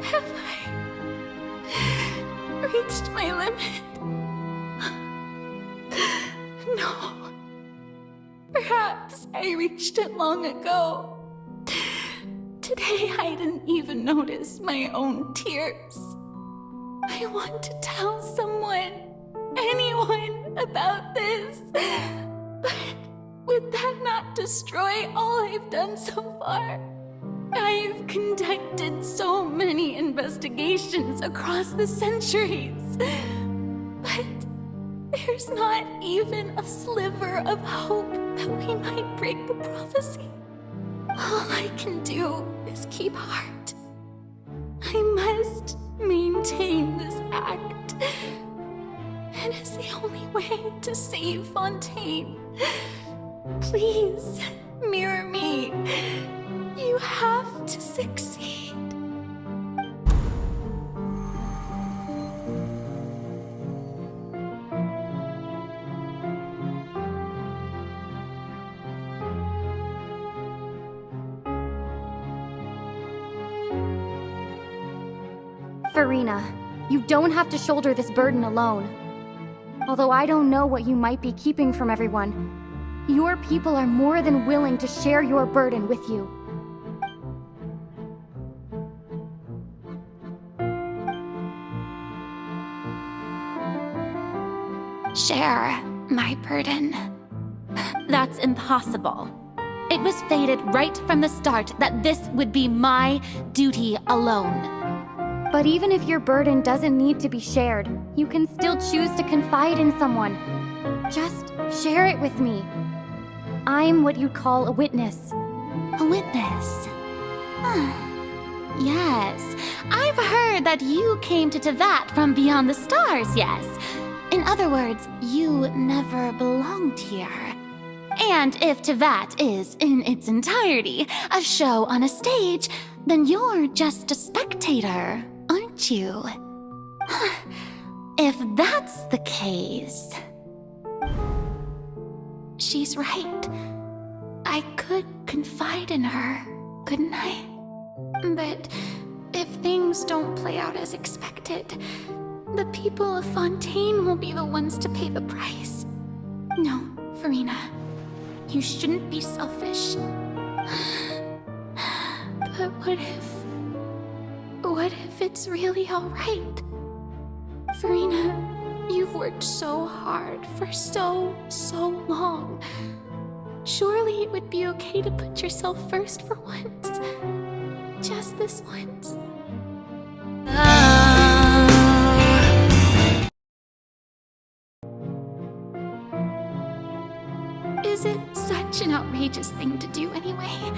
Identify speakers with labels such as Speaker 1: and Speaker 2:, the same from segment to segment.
Speaker 1: Have I reached my limit? No. Perhaps I reached it long ago. Today I didn't even notice my own tears. I want to tell someone, anyone, about this. But would that not destroy all I've done so far? I've conducted so many investigations across the centuries. But there's not even a sliver of hope that we might break the prophecy. All I can do is keep heart. I must maintain this act. It is the only way to save Fontaine. Please, mirror me. You have to succeed.
Speaker 2: Furina, you don't have to shoulder this burden alone. Although I don't know what you might be keeping from everyone, your people are more than willing to share your burden with you.
Speaker 1: Share my burden. That's impossible. It was fated right from the start that this would be my duty alone.
Speaker 2: But even if your burden doesn't need to be shared, you can still choose to confide in someone. Just share it with me. I'm what you'd call a witness.
Speaker 1: A witness? Yes, I've heard that you came to Tevat from beyond the stars, yes. In other words, you never belonged here. And if Tevat is, in its entirety, a show on a stage, then you're just a spectator, aren't you? If that's the case... She's right. I could confide in her, couldn't I? But if things don't play out as expected, the people of Fontaine will be the ones to pay the price. No, Furina, you shouldn't be selfish. But what if it's really all right? Furina, you've worked so hard for so long. Surely it would be okay to put yourself first for once. Just this once. Is it such an outrageous thing to do anyway?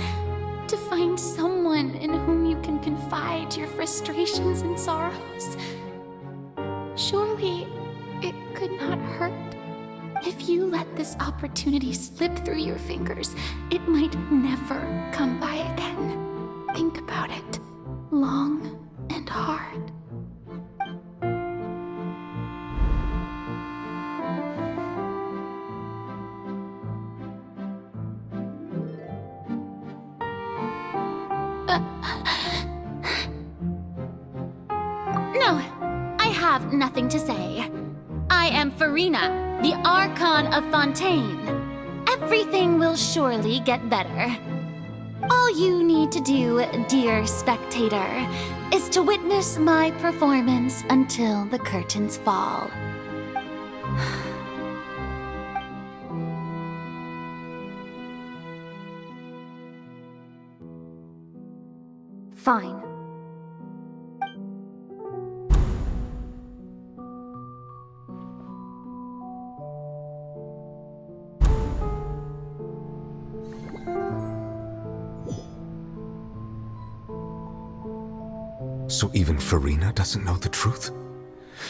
Speaker 1: To find someone in whom you can confide your frustrations and sorrows? Surely it could not hurt. If you let this opportunity slip through your fingers, it might never come by again. Think about it long and hard. No, I have nothing to say. I am Furina, the Archon of Fontaine. Everything will surely get better. All you need to do, dear spectator, is to witness my performance until the curtains fall.
Speaker 2: Fine.
Speaker 3: So even Furina doesn't know the truth?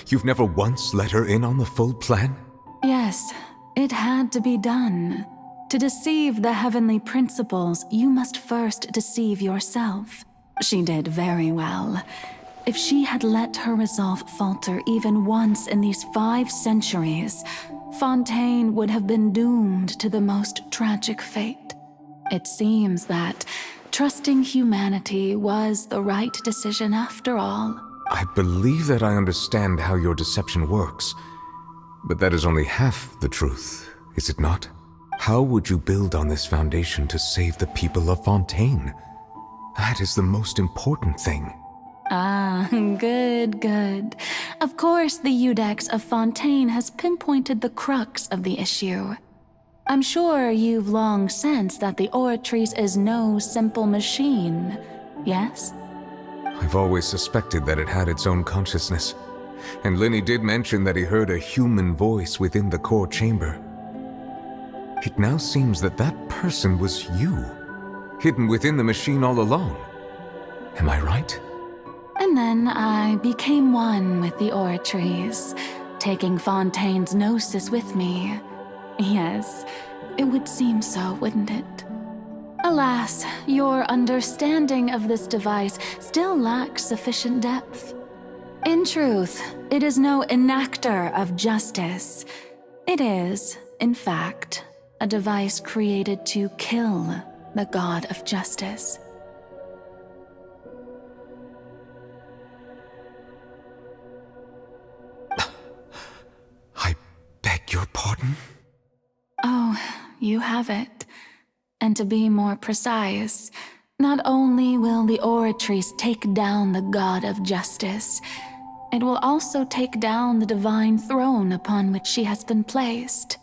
Speaker 3: You've never once let her in on the full plan?
Speaker 4: Yes, it had to be done. To deceive the heavenly principles, you must first deceive yourself. She did very well. If she had let her resolve falter even once in these 5 centuries, Fontaine would have been doomed to the most tragic fate. It seems that, trusting humanity was the right decision after all.
Speaker 3: I believe that I understand how your deception works, but that is only half the truth, is it not? How would you build on this foundation to save the people of Fontaine? That is the most important thing.
Speaker 4: Ah, good. Of course, the Iudex of Fontaine has pinpointed the crux of the issue. I'm sure you've long sensed that the Oratrice is no simple machine, yes?
Speaker 3: I've always suspected that it had its own consciousness, and Linny did mention that he heard a human voice within the core chamber. It now seems that that person was you, hidden within the machine all along. Am I right?
Speaker 4: And then I became one with the Oratrice, taking Fontaine's gnosis with me. Yes, it would seem so, wouldn't it? Alas, your understanding of this device still lacks sufficient depth. In truth, it is no enactor of justice. It is, in fact, a device created to kill the god of justice.
Speaker 3: I beg your pardon?
Speaker 4: Oh, you have it. And to be more precise, not only will the Oratrice take down the god of justice, it will also take down the divine throne upon which she has been placed.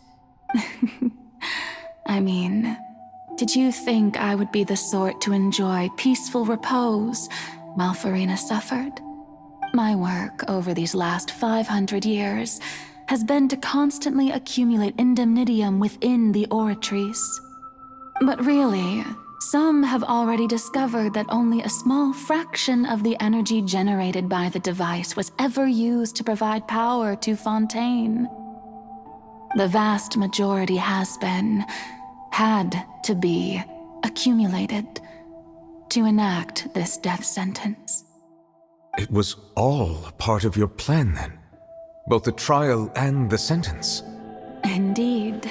Speaker 4: I mean, did you think I would be the sort to enjoy peaceful repose while Furina suffered? My work over these last 500 years has been to constantly accumulate indemnitium within the Oratrice. But really, some have already discovered that only a small fraction of the energy generated by the device was ever used to provide power to Fontaine. The vast majority had to be, accumulated to enact this death sentence.
Speaker 3: It was all a part of your plan then? Both the trial and the sentence?
Speaker 4: Indeed.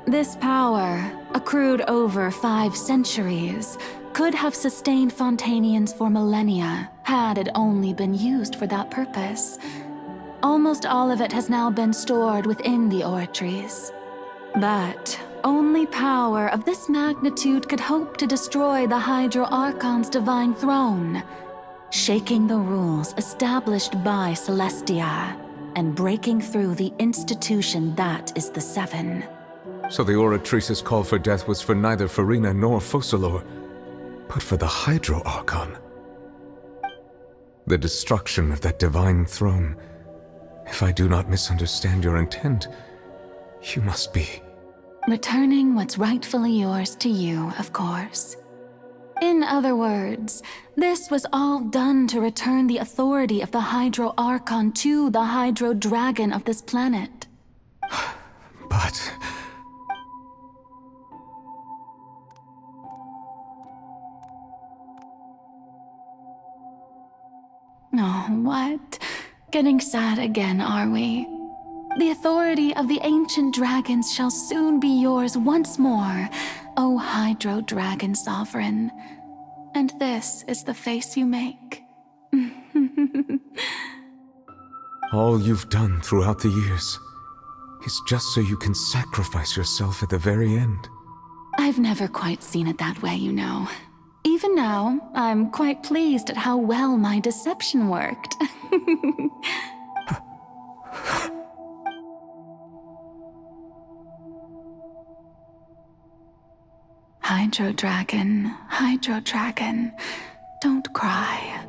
Speaker 4: This power, accrued over 5 centuries, could have sustained Fontainians for millennia had it only been used for that purpose. Almost all of it has now been stored within the Oratrice. But only power of this magnitude could hope to destroy the Hydro Archon's divine throne, shaking the rules established by Celestia and breaking through the institution that is the Seven.
Speaker 3: So the Oratrice's call for death was for neither Furina nor Focalor, but for the Hydro Archon. The destruction of that divine throne. If I do not misunderstand your intent, you must be...
Speaker 4: Returning what's rightfully yours to you, of course. In other words, this was all done to return the authority of the Hydro Archon to the Hydro Dragon of this planet.
Speaker 3: But...
Speaker 4: Oh, what? Getting sad again, are we? The authority of the ancient dragons shall soon be yours once more, O Hydro Dragon Sovereign. And this is the face you make.
Speaker 3: all you've done throughout the years is just so you can sacrifice yourself at the very end.
Speaker 4: I've never quite seen it that way, you know. Even now, I'm quite pleased at how well my deception worked. Hydro Dragon, don't cry.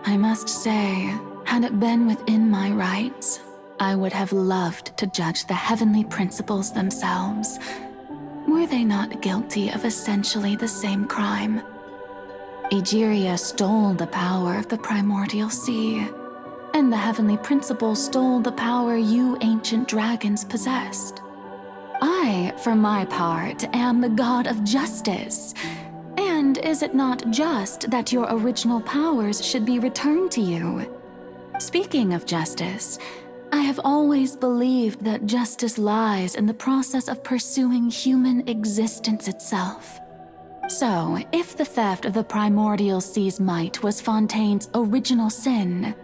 Speaker 4: I must say, had it been within my rights, I would have loved to judge the heavenly principles themselves. Were they not guilty of essentially the same crime? Egeria stole the power of the primordial sea, and the heavenly principles stole the power you ancient dragons possessed. I, for my part, am the god of justice. And is it not just that your original powers should be returned to you? Speaking of justice, I have always believed that justice lies in the process of pursuing human existence itself. So, if the theft of the primordial sea's might was Fontaine's original sin,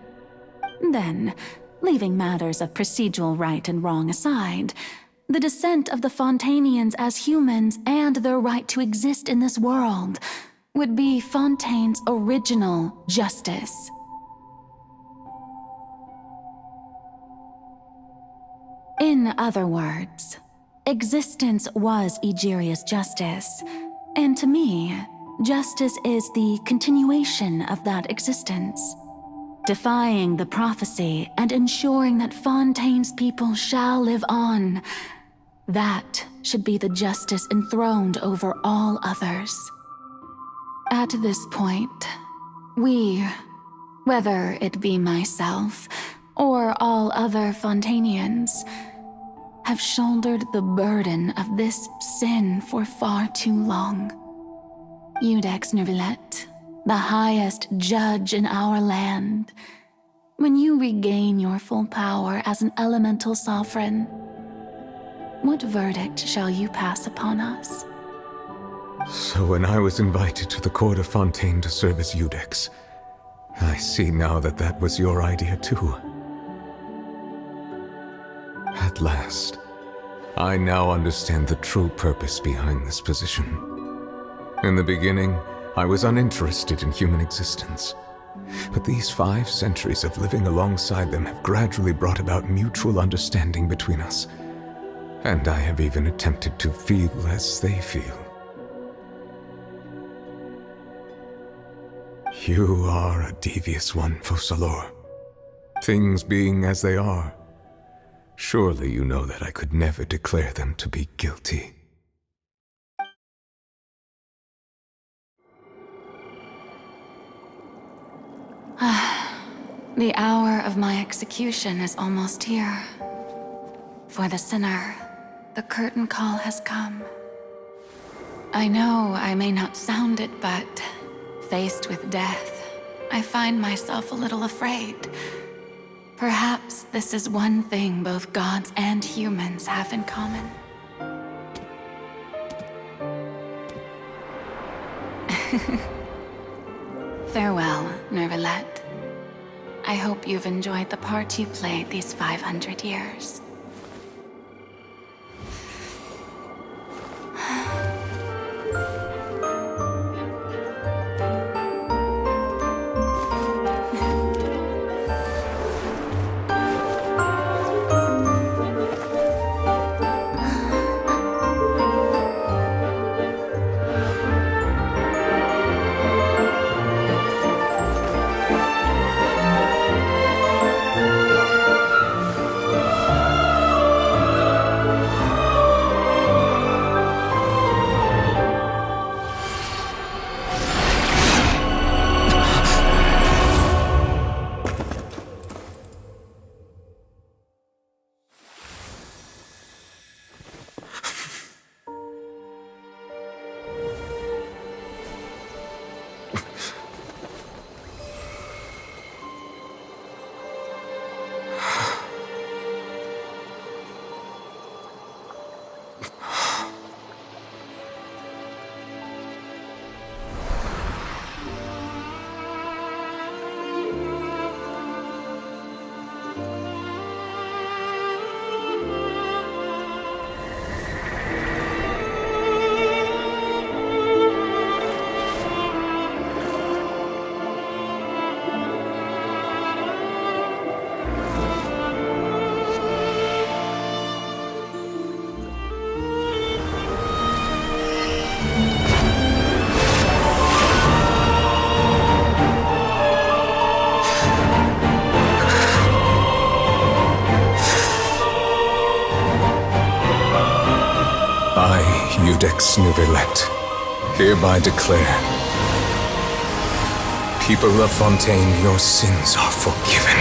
Speaker 4: then, leaving matters of procedural right and wrong aside, the descent of the Fontainians as humans and their right to exist in this world would be Fontaine's original justice. In other words, existence was Egeria's justice, and to me, justice is the continuation of that existence, defying the prophecy and ensuring that Fontaine's people shall live on. That should be the justice enthroned over all others. At this point, we, whether it be myself or all other Fontainians, have shouldered the burden of this sin for far too long. Iudex Neuvillette, the highest judge in our land, when you regain your full power as an elemental sovereign, what verdict shall you pass upon us?
Speaker 3: So when I was invited to the court of Fontaine to serve as Iudex, I see now that that was your idea too. At last, I now understand the true purpose behind this position. In the beginning, I was uninterested in human existence. But these 5 centuries of living alongside them have gradually brought about mutual understanding between us. And I have even attempted to feel as they feel. You are a devious one, Focalors. Things being as they are, surely you know that I could never declare them to be guilty.
Speaker 4: The hour of my execution is almost here. For the sinner, the curtain call has come. I know I may not sound it, but faced with death, I find myself a little afraid. Perhaps this is one thing both gods and humans have in common. Farewell, Neuvillette. I hope you've enjoyed the part you played these 500 years.
Speaker 3: Iudex Neuvillette, hereby declare, people of Fontaine, your sins are forgiven.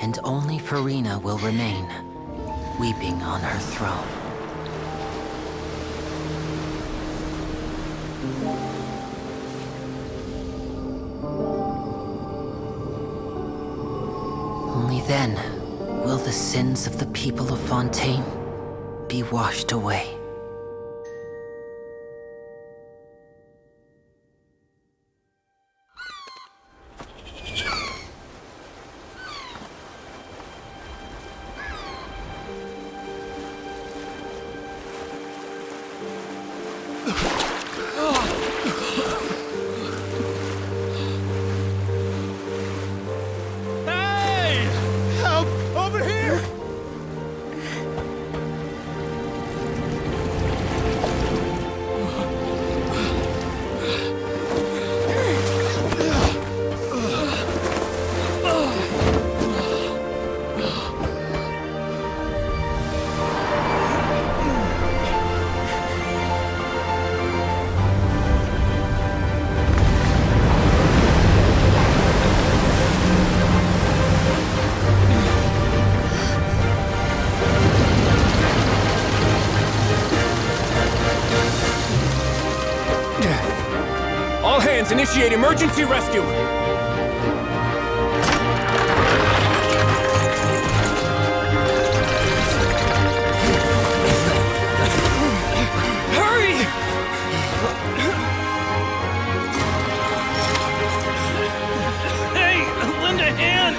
Speaker 5: and only Furina will remain, weeping on her throne. Only then will the sins of the people of Fontaine be washed away.
Speaker 6: All hands, initiate emergency rescue! Hurry! Hey, lend a hand!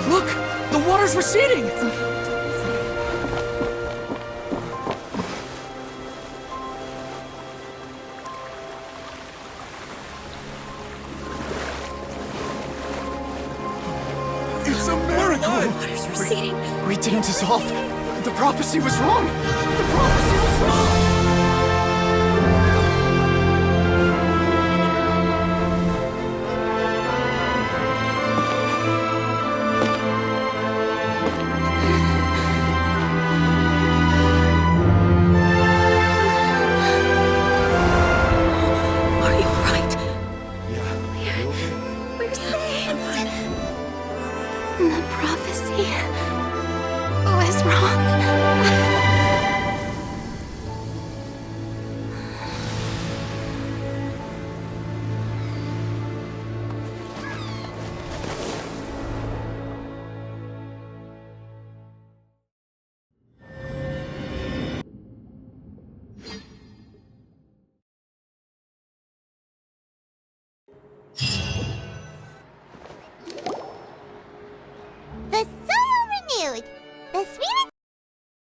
Speaker 6: Look! The water's receding! It's a miracle!
Speaker 1: Water's receding.
Speaker 6: We didn't dissolve. The prophecy was wrong! The prophecy was wrong!
Speaker 1: Are you all right? We're saved. The prophecy was wrong.